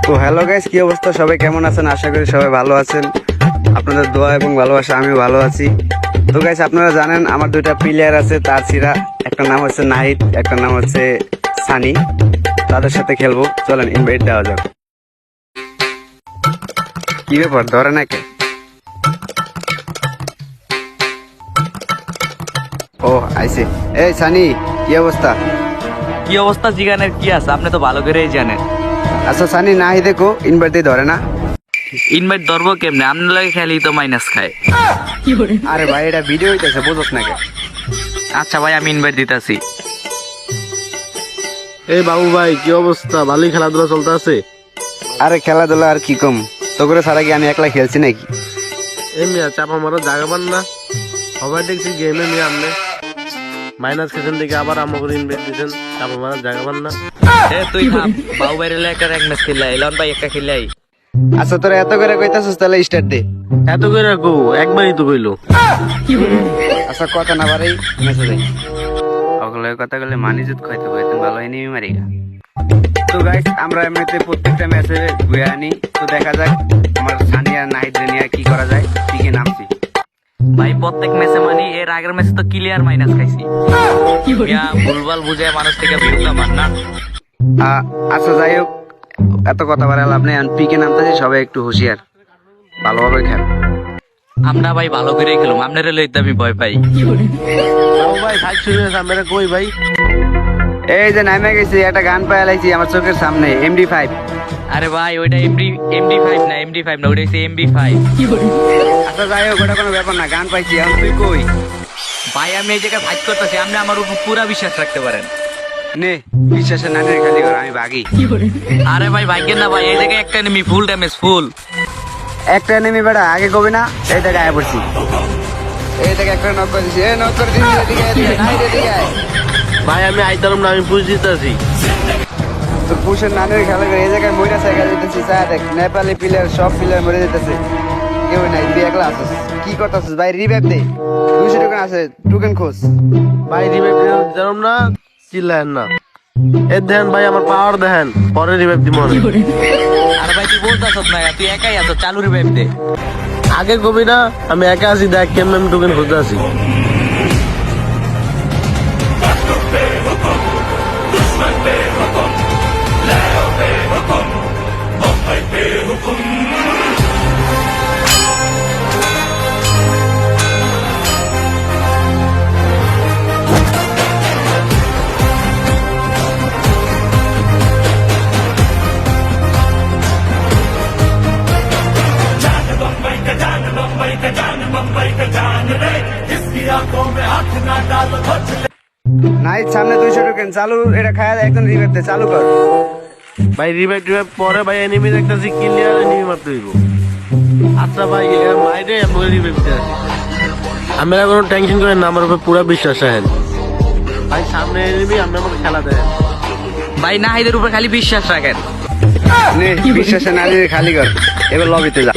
তো hello guys, কি অবস্থা? সবাই কেমন আছেন? আশা করি সবাই ভালো আছেন। আপনাদের দোয়া এবং ভালোবাসা আমিও ভালো আছি। তো গাইস, আপনারা জানেন আমার দুইটা প্লেয়ার আছে তার সিরা, একটা নাম হচ্ছে নাহিদ, একটা নাম হচ্ছে সানি। তাদের সাথে খেলবো, চলেন ইনভাইট দেওয়া যাক। কি ব্যাপার, ধরে নাকি? ও আইসে। এই সানি, কি অবস্থা? কি অবস্থা জিগানের কি আছে? আপনি তো ভালো করেই জানেন। আচ্ছা সানি, নাহিদে কো ইনভাইট দিয়ে ধরে না? ইনভাইট ধরবো কেমনে? আপনার লাগে খেলি তো মাইনাস খায়। আরে ভাই, এটা ভিডিও হইতেছে, বুঝছ নাকি? আচ্ছা ভাই, আমি ইনভাইট দিতেছি। এই বাবু ভাই, কি অবস্থা? ভালোই খেলাধুলা চলতে আছে? আরে খেলাধুলা আর কি কম, তো করে সারা কি আমি একলা খেলছি নাকি? এই মিয়া চাপা মারা জায়গা পান না? সবাই দেখছি গেমে মিয়া আপনি মাইনাস খেছেন দেখে আবার আমাকে ইনভাইট দিয়েছেন, চাপা মারা জায়গা পান না? এ তুই থাম, বাবু বাইরে একটা র্যাঙ্ক ম্যাচ খেললাই, এলন ভাই একটা খেললাই। আচ্ছা তোরা এত করে কইতাছিস, তাহলে স্টার্ট দে। এত করে রাখো, একবারই তো কইলো। আচ্ছা কথা না বাড়াই মেসেজ ওগুলো কথা বলে মানিজত খাইতে খাইতে ভালো হয়নি মারিগা। তো গাইস, আমরা এমনিতে প্রত্যেকটা ম্যাচে ঘুরে আনি, তো দেখা যাক আমার সানি আর নাহিদ নিয়ে কি করা যায়। ঠিকই নামছি ভাই প্রত্যেক ম্যাচে মানে এর আগের ম্যাচে তো ক্লিয়ার মাইনাস খাইছি। মিয়া ভুলভাল বুঝে মানুষ থেকে বিরুদ্ধ মান না। আচ্ছা যাই হোক, এত কথা বাড়া লাভ নেই। পিকে নামতেছি, সবাই একটু হুঁশিয়ার, ভালোভাবে খেল। আমরা ভাই ভালো করেই খেলুম, আপনার লইতে আমি ভয় পাই। বাবু ভাই ফাইট শুরু হয়েছে, আমরা কই ভাই? এই যে নামে গেছি, একটা গান পাইলাইছি আমার চোখের সামনে, MD5। আরে ভাই ওইটা MD5 না, MD5 না, ওইটা হচ্ছে MB5। আচ্ছা যাই হোক, ওটা কোনো ব্যাপার না, গান পাইছি। এখন তুই কই? ভাই আমি এই জায়গায় ফাইট করতেছি, আপনি আমার উপর পুরা বিশ্বাস রাখতে পারেন। নে বিশ্বাসের নানের খালি কর, আমি ভাগি। আরে ভাই ভাগ্যের না ভাই, এই জায়গায় একটা এনিমি ফুল ড্যামেজ ফুল। একটা নেমে বেড়া আগে কবি না, এই থেকে আয় পড়ছি। এই থেকে একটা নক করে দিছি, নক করে দিছি। এদিকে এদিকে নাই, এদিকে আয়। ভাই আমি আইতাম না, আমি পুষ দিতে আছি। তোর পুষের নানের খেলা করে এই জায়গায় মইরা সাইকেল দিতেছি। চা দেখ, নেপালি প্লেয়ার সব প্লেয়ার মরে যেতেছে, কেউ নাই, তুই একলা আছিস। কি করতেছিস ভাই? রিভাইভ দে, 200 টোকেন আছে, টোকেন খোঁজ। ভাই রিভাইভ দিলাম না, চিল্লায়েন না। এ দেখেন ভাই, আমার পাওয়ার দেখেন, পরে রিভাইভ দিব। আরে ভাই তুই বলতাছস না, তুই একাই আছো, চালু রিভাইভ দে। আগে কবি না, আমি একা আছি, দেখ কেমন আমি টোকেন খুঁজতে আছি। নাই, সামনে 200 টোকেন চালু, এটা খায়া একদম রিভাইভ দে, চালু কর। ভাই রিভাইভ টিভাইভ পরে ভাই, এনিমি দেখতেছি ক্লিয়ার, এনিমি মারতে হইব। আচ্ছা ভাই মাইরে আমি রিভাইভ দিতে আসি। আমরা কোনো টেনশন করেন না, আমার উপর পুরো বিশ্বাস রাখেন। ভাই সামনে এনিমি, আপনি আমাকে খেলা দেন। ভাই নাহিদের উপর খালি বিশ্বাস রাখেন। নে বিশ্বাসের নানের খালি কর, এবার লবিতে যা।